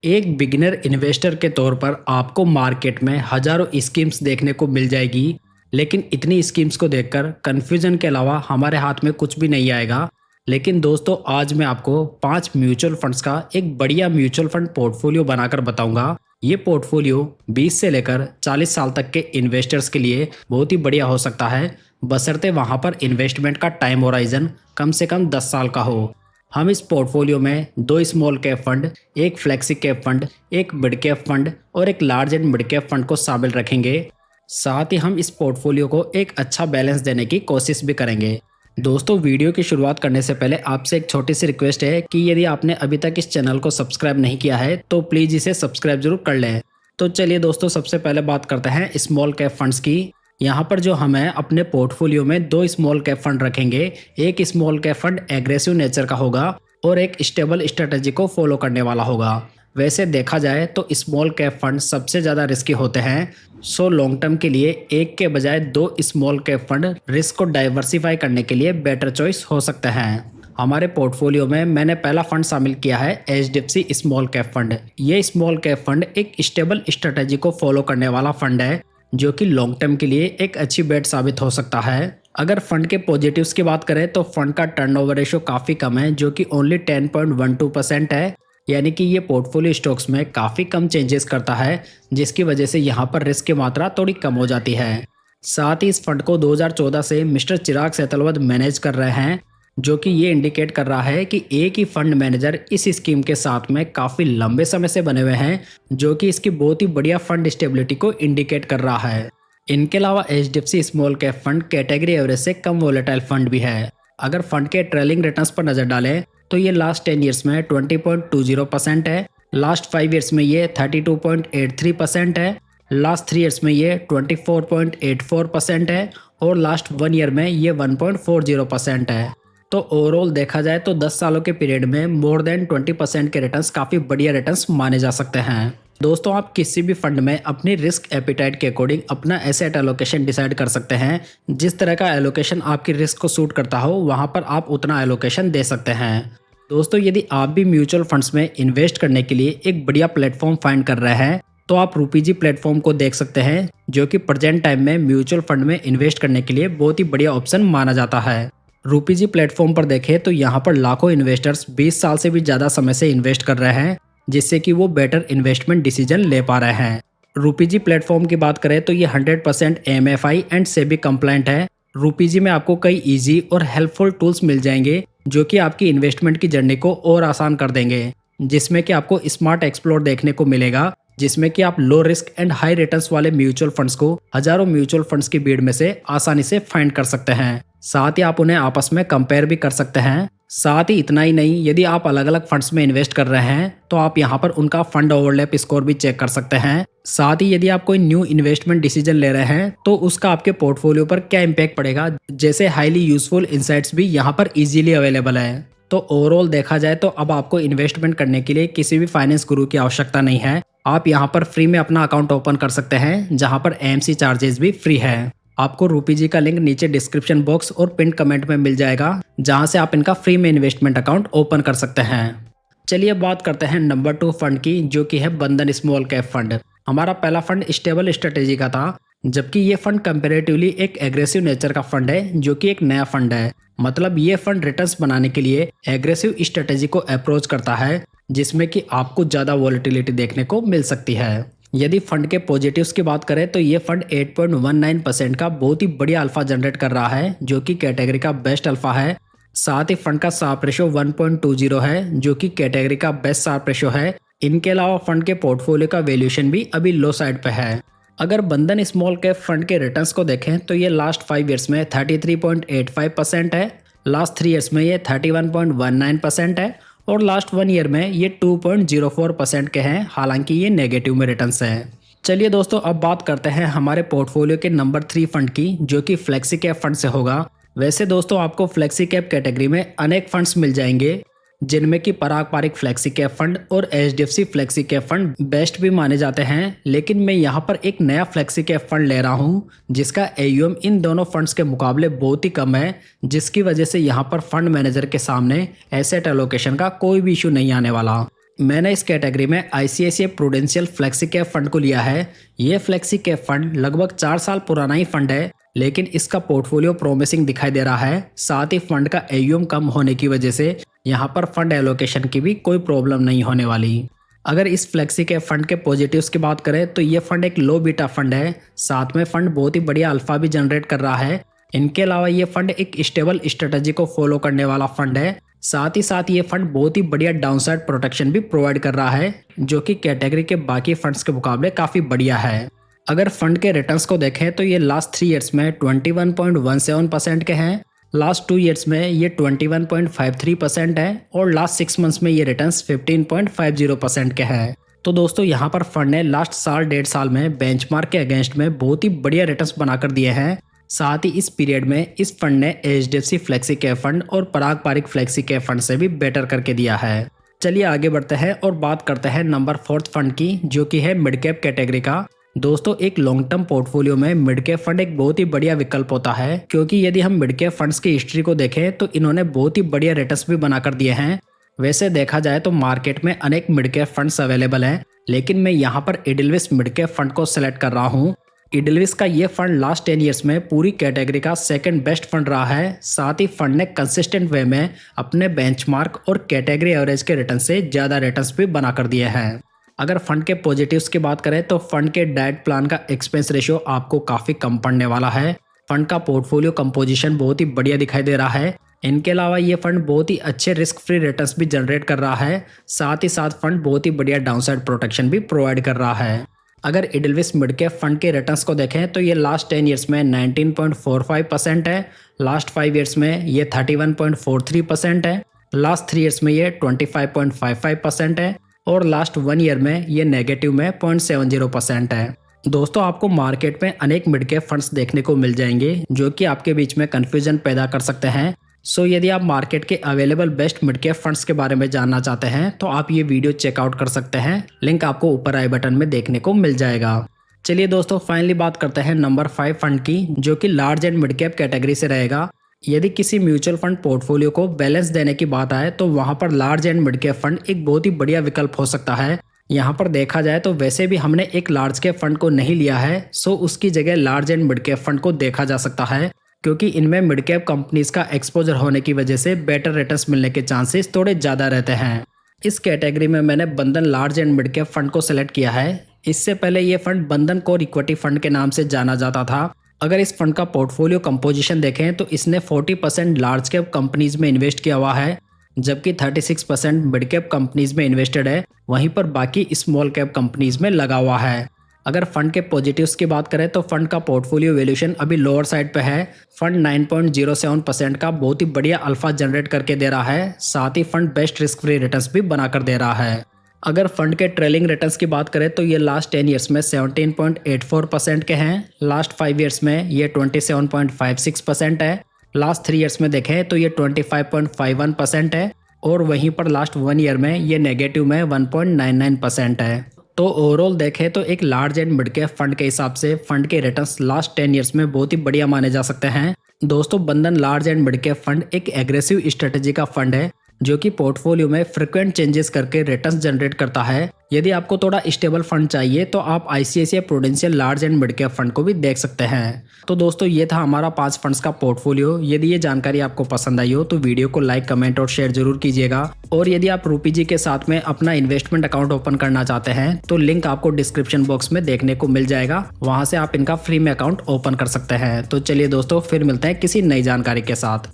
एक beginner investor के तौर पर आपको मार्केट में हजारों स्कीम्स देखने को मिल जाएगी, लेकिन इतनी स्कीम्स को देखकर कंफ्यूजन के अलावा हमारे हाथ में कुछ भी नहीं आएगा। लेकिन दोस्तों, आज मैं आपको 5 म्यूचुअल फंड्स का एक बढ़िया म्यूचुअल फंड पोर्टफोलियो बनाकर बताऊंगा। ये पोर्टफोलियो 20 से लेकर 40 साल तक के इन्वेस्टर्स के लिए बहुत ही बढ़िया हो सकता है, बशर्ते वहां पर इन्वेस्टमेंट का टाइम होराइजन कम से कम 10 साल का हो। हम इस पोर्टफोलियो में 2 स्मॉल कैप फंड, एक फ्लेक्सी कैप फंड, एक मिड कैप फंड और एक large and mid cap fund को शामिल रखेंगे। साथ ही हम इस पोर्टफोलियो को एक अच्छा बैलेंस देने की कोशिश भी करेंगे। दोस्तों, वीडियो की शुरुआत करने से पहले आपसे एक छोटी सी रिक्वेस्ट है कि यदि आपने अभी तक इस चैनल को सब्सक्राइब नहीं किया है तो प्लीज़ इसे सब्सक्राइब जरूर कर लें। तो चलिए दोस्तों, सबसे पहले बात करते हैं स्मॉल कैप फंड्स की। यहाँ पर जो हमें अपने पोर्टफोलियो में 2 स्मॉल कैप फंड रखेंगे। एक small cap fund aggressive nature का होगा और एक स्टेबल स्ट्रेटेजी को फॉलो करने वाला होगा। वैसे देखा जाए तो स्मॉल कैप फंड सबसे ज़्यादा रिस्की होते हैं, सो लॉन्ग टर्म के लिए एक के बजाय 2 स्मॉल कैप फंड रिस्क को डाइवर्सिफाई करने के लिए बेटर चॉइस हो सकते हैं। हमारे पोर्टफोलियो में मैंने पहला फंड शामिल किया है एचडीएफसी स्मॉल कैप फंड। ये स्मॉल कैप फंड एक स्टेबल स्ट्रेटेजी को फॉलो करने वाला फंड है, जो कि लॉन्ग टर्म के लिए एक अच्छी बेट साबित हो सकता है। अगर फंड के पॉजिटिव्स की बात करें तो फंड का टर्नओवर रेशियो काफ़ी कम है, जो कि ओनली 10.12% है, यानी कि ये पोर्टफोलियो स्टॉक्स में काफ़ी कम चेंजेस करता है, जिसकी वजह से यहाँ पर रिस्क की मात्रा थोड़ी कम हो जाती है। साथ ही इस फंड को 2014 से मिस्टर चिराग सेतलवत मैनेज कर रहे हैं, जो कि ये इंडिकेट कर रहा है कि एक ही फंड मैनेजर इस स्कीम के साथ में काफ़ी लंबे समय से बने हुए हैं, जो कि इसकी बहुत ही बढ़िया फंड स्टेबिलिटी को इंडिकेट कर रहा है। इनके अलावा HDFC small cap fund category average से कम वोलेटाइल फंड भी है। अगर फंड के ट्रेलिंग रिटर्न्स पर नज़र डालें तो ये लास्ट 10 ईयर्स में 20.20% है, लास्ट 5 ईयर्स में ये 32.83% है, लास्ट 3 ईयर्स में ये 24.84% है और लास्ट 1 ईयर में ये 1.40% है। तो ओवरऑल देखा जाए तो 10 सालों के पीरियड में मोर देन 20% के रिटर्न्स काफ़ी बढ़िया रिटर्न्स माने जा सकते हैं। दोस्तों, आप किसी भी फंड में अपनी रिस्क एपिटाइट के अकॉर्डिंग अपना एसेट एलोकेशन डिसाइड कर सकते हैं। जिस तरह का एलोकेशन आपकी रिस्क को सूट करता हो वहां पर आप उतना एलोकेशन दे सकते हैं। दोस्तों, यदि आप भी म्यूचुअल फंड्स में इन्वेस्ट करने के लिए एक बढ़िया प्लेटफॉर्म फाइंड कर रहे हैं तो आप रूपीजी प्लेटफॉर्म को देख सकते हैं, जो कि प्रेजेंट टाइम में म्यूचुअल फंड में इन्वेस्ट करने के लिए बहुत ही बढ़िया ऑप्शन माना जाता है। रूपीजी प्लेटफॉर्म पर देखें तो यहाँ पर लाखों इन्वेस्टर्स 20 साल से भी ज़्यादा समय से इन्वेस्ट कर रहे हैं, जिससे कि वो बेटर इन्वेस्टमेंट डिसीजन ले पा रहे हैं। रूपीजी प्लेटफॉर्म की बात करें तो ये 100% एमएफआई एंड सेबी कंप्लायंट है। रूपीजी में आपको कई इजी और हेल्पफुल टूल्स मिल जाएंगे, जो कि आपकी इन्वेस्टमेंट की जर्नी को और आसान कर देंगे, जिसमें कि आपको स्मार्ट एक्सप्लोर देखने को मिलेगा, जिसमें कि आप low risk and high returns वाले म्यूचुअल फंड्स को हजारों म्यूचुअल फंड्स की भीड़ में से आसानी से फाइंड कर सकते हैं। साथ ही आप उन्हें आपस में कंपेयर भी कर सकते हैं। साथ ही इतना ही नहीं, यदि आप अलग अलग फंड्स में इन्वेस्ट कर रहे हैं तो आप यहाँ पर उनका फंड ओवरलैप स्कोर भी चेक कर सकते हैं। साथ ही यदि आप कोई न्यू इन्वेस्टमेंट डिसीजन ले रहे हैं तो उसका आपके पोर्टफोलियो पर क्या इम्पैक्ट पड़ेगा, जैसे हाईली यूजफुल इंसाइट्स भी यहाँ पर इजीली अवेलेबल है। तो ओवरऑल देखा जाए तो अब आपको इन्वेस्टमेंट करने के लिए किसी भी फाइनेंस गुरु की आवश्यकता नहीं है। आप यहाँ पर फ्री में अपना अकाउंट ओपन कर सकते हैं, जहाँ पर एएमसी चार्जेस भी फ्री है। आपको रूपीजी का लिंक नीचे डिस्क्रिप्शन बॉक्स और पिन कमेंट में मिल जाएगा, जहां से आप इनका फ्री में इन्वेस्टमेंट अकाउंट ओपन कर सकते हैं। चलिए बात करते हैं नंबर 2 फंड की, जो कि है बंधन स्मॉल कैप फंड। हमारा पहला फंड स्टेबल स्ट्रेटेजी का था, जबकि ये फंड कंपेरेटिवली एक एग्रेसिव नेचर का फंड है, जो कि एक नया फंड है। मतलब ये फंड रिटर्न्स बनाने के लिए एग्रेसिव स्ट्रेटेजी को अप्रोच करता है, जिसमें कि आपको ज़्यादा वॉलेटिलिटी देखने को मिल सकती है। यदि फंड के पॉजिटिव्स की बात करें तो ये फंड 8.19% का बहुत ही बढ़िया अल्फा जनरेट कर रहा है, जो कि कैटेगरी का बेस्ट अल्फा है। साथ ही फंड का शार्प रेशो 1.20 है, जो कि कैटेगरी का बेस्ट शार्प रेशो है। इनके अलावा फंड के पोर्टफोलियो का वैल्यूएशन भी अभी लो साइड पे है। अगर बंधन स्मॉल कैप फंड के रिटर्न्स को देखें तो ये लास्ट 5 ईयर्स में 33.85% है, लास्ट 3 ईयर्स में ये 31.19% है और लास्ट 1 ईयर में ये 2.04% के हैं, हालांकि ये नेगेटिव में रिटर्न्स हैं। चलिए दोस्तों, अब बात करते हैं हमारे पोर्टफोलियो के नंबर 3 फंड की, जो कि फ्लेक्सी कैप फंड से होगा। वैसे दोस्तों, आपको फ्लेक्सी कैप कैटेगरी में अनेक फंड्स मिल जाएंगे, जिनमें कि पराग पारिक फ्लेक्सी कैप फंड और HDFC flexi cap fund best भी माने जाते हैं। लेकिन मैं यहाँ पर एक नया फ्लेक्सी कैप फंड ले रहा हूँ, जिसका एयूएम इन दोनों फंड्स के मुकाबले बहुत ही कम है, जिसकी वजह से यहाँ पर फंड मैनेजर के सामने एसेट एलोकेशन का कोई भी इशू नहीं आने वाला। मैंने इस कैटेगरी में ICICI prudential flexi cap fund को लिया है। ये फ्लेक्सी कैप फंड लगभग 4 साल पुराना ही फंड है, लेकिन इसका पोर्टफोलियो प्रोमिसिंग दिखाई दे रहा है। साथ ही फंड का एयूएम कम होने की वजह से यहाँ पर फंड एलोकेशन की भी कोई प्रॉब्लम नहीं होने वाली। अगर इस फ्लेक्सी कैप फंड के पॉजिटिव्स की बात करें तो ये फंड एक लो बीटा फंड है। साथ में फंड बहुत ही बढ़िया अल्फा भी जनरेट कर रहा है। इनके अलावा ये फंड एक स्टेबल स्ट्रेटजी को फॉलो करने वाला फंड है। साथ ही साथ ये फंड बहुत ही बढ़िया डाउनसाइड प्रोटेक्शन भी प्रोवाइड कर रहा है, जो कि कैटेगरी के बाकी फंड्स के मुकाबले काफी बढ़िया है। अगर फंड के रिटर्न्स को देखें तो ये लास्ट 3 ईयर्स में 21.17% के हैं, लास्ट 2 ईयर्स में ये 21.53% है और लास्ट 6 मंथ्स में ये रिटर्न्स 15.50% के हैं। तो दोस्तों यहाँ पर फंड ने लास्ट साल 1.5 साल में बेंचमार्क के अगेंस्ट में बहुत ही बढ़िया रिटर्न्स बनाकर दिए हैं। साथ ही इस पीरियड में इस फंड ने एचडीएफसी फ्लेक्सी कैप फंड और पराग पारिक फ्लेक्सी कैप फंड से भी बेटर करके दिया है। चलिए आगे बढ़ते हैं और बात करते हैं नंबर 4 फंड की, जो कि है मिड कैप कैटेगरी का। दोस्तों एक लॉन्ग टर्म पोर्टफोलियो में मिड कैप फंड एक बहुत ही बढ़िया विकल्प होता है, क्योंकि यदि हम मिड कैप फंड्स की हिस्ट्री को देखें तो इन्होंने बहुत ही बढ़िया रिटर्न्स भी बनाकर दिए हैं। वैसे देखा जाए तो मार्केट में अनेक मिड कैप फंड्स अवेलेबल हैं, लेकिन मैं यहाँ पर एडिलविस मिड कैप फंड को सिलेक्ट कर रहा हूँ। एडिलविस का ये फंड लास्ट 10 ईयर्स में पूरी कैटेगरी का सेकंड बेस्ट फंड रहा है। साथ ही फंड ने कंसिस्टेंट वे में अपने बेंचमार्क और कैटेगरी एवरेज के रिटर्न से ज़्यादा रिटर्न्स भी बनाकर दिए हैं। अगर फंड के पॉजिटिव्स की बात करें तो फंड के डाइट प्लान का एक्सपेंस रेशियो आपको काफ़ी कम पड़ने वाला है। फंड का पोर्टफोलियो कंपोजिशन बहुत ही बढ़िया दिखाई दे रहा है। इनके अलावा ये फंड बहुत ही अच्छे रिस्क फ्री रिटर्न्स भी जनरेट कर रहा है। साथ ही साथ फंड बहुत ही बढ़िया डाउनसाइड प्रोटेक्शन भी प्रोवाइड कर रहा है। अगर एडिलविस मिड कैप फंड के रिटर्न्स को देखें तो ये लास्ट 10 ईयर्स में 19.45% है, लास्ट 5 ईयर्स में ये 31.43% है, लास्ट 3 ईयर्स में ये 25.55% है और लास्ट 1 ईयर में ये नेगेटिव में 0.70% है। दोस्तों आपको मार्केट में अनेक मिड कैप फंड्स देखने को मिल जाएंगे, जो कि आपके बीच में कन्फ्यूजन पैदा कर सकते हैं। सो यदि आप मार्केट के available best mid cap funds के बारे में जानना चाहते हैं तो आप ये वीडियो चेकआउट कर सकते हैं। लिंक आपको ऊपर आई बटन में देखने को मिल जाएगा। चलिए दोस्तों फाइनली बात करते हैं नंबर 5 फंड की, जो कि large and mid cap category से रहेगा। यदि किसी म्यूचुअल फंड पोर्टफोलियो को बैलेंस देने की बात आए तो वहां पर large and mid cap fund एक बहुत ही बढ़िया विकल्प हो सकता है। यहाँ पर देखा जाए तो वैसे भी हमने एक लार्ज कैप फंड को नहीं लिया है, सो उसकी जगह large and mid cap fund को देखा जा सकता है, क्योंकि इनमें मिड कैप कंपनीज का एक्सपोजर होने की वजह से बेटर रिटर्न्स मिलने के चांसेस थोड़े ज़्यादा रहते हैं। इस कैटेगरी में मैंने बंधन large and mid cap fund को सिलेक्ट किया है। इससे पहले ये फंड बंधन कोर इक्विटी फंड के नाम से जाना जाता था। अगर इस फंड का पोर्टफोलियो कंपोजिशन देखें तो इसने 40% लार्ज कैप कंपनीज में इन्वेस्ट किया हुआ है, जबकि 36% मिड कैप कंपनीज में इन्वेस्टेड है। वहीं पर बाकी स्मॉल कैप कंपनीज में लगा हुआ है। अगर फंड के पॉजिटिव्स की बात करें तो फंड का पोर्टफोलियो वैल्यूएशन अभी लोअर साइड पे है। फंड 9.07% का बहुत ही बढ़िया अल्फा जनरेट करके दे रहा है। साथ ही fund best risk free returns भी बनाकर दे रहा है। अगर फंड के ट्रेलिंग रिटर्न्स की बात करें तो ये लास्ट 10 ईयर्स में 17.84% के हैं, लास्ट 5 ईयर्स में ये 27.56% है, लास्ट 3 ईयर्स में देखें तो ये 25.51% है और वहीं पर लास्ट 1 ईयर में ये नेगेटिव में 1.99% है। तो ओवरऑल देखें तो एक large and mid cap fund के हिसाब से फंड के रिटर्न्स लास्ट 10 ईयर्स में बहुत ही बढ़िया माने जा सकते हैं। दोस्तों बंधन large and mid cap fund एक एग्रेसिव स्ट्रेटेजी का फंड है, जो कि पोर्टफोलियो में फ्रिक्वेंट चेंजेस करके रिटर्न्स जनरेट करता है। यदि आपको थोड़ा स्टेबल फंड चाहिए तो आप ICICI prudential large and mid cap fund को भी देख सकते हैं। तो दोस्तों ये था हमारा 5 फंड्स का पोर्टफोलियो। यदि ये जानकारी आपको पसंद आई हो तो वीडियो को लाइक, कमेंट और शेयर जरूर कीजिएगा। और यदि आप रूपी जी के साथ में अपना इन्वेस्टमेंट अकाउंट ओपन करना चाहते हैं तो लिंक आपको डिस्क्रिप्शन बॉक्स में देखने को मिल जाएगा। वहां से आप इनका फ्री में अकाउंट ओपन कर सकते हैं। तो चलिए दोस्तों फिर मिलते हैं किसी नई जानकारी के साथ।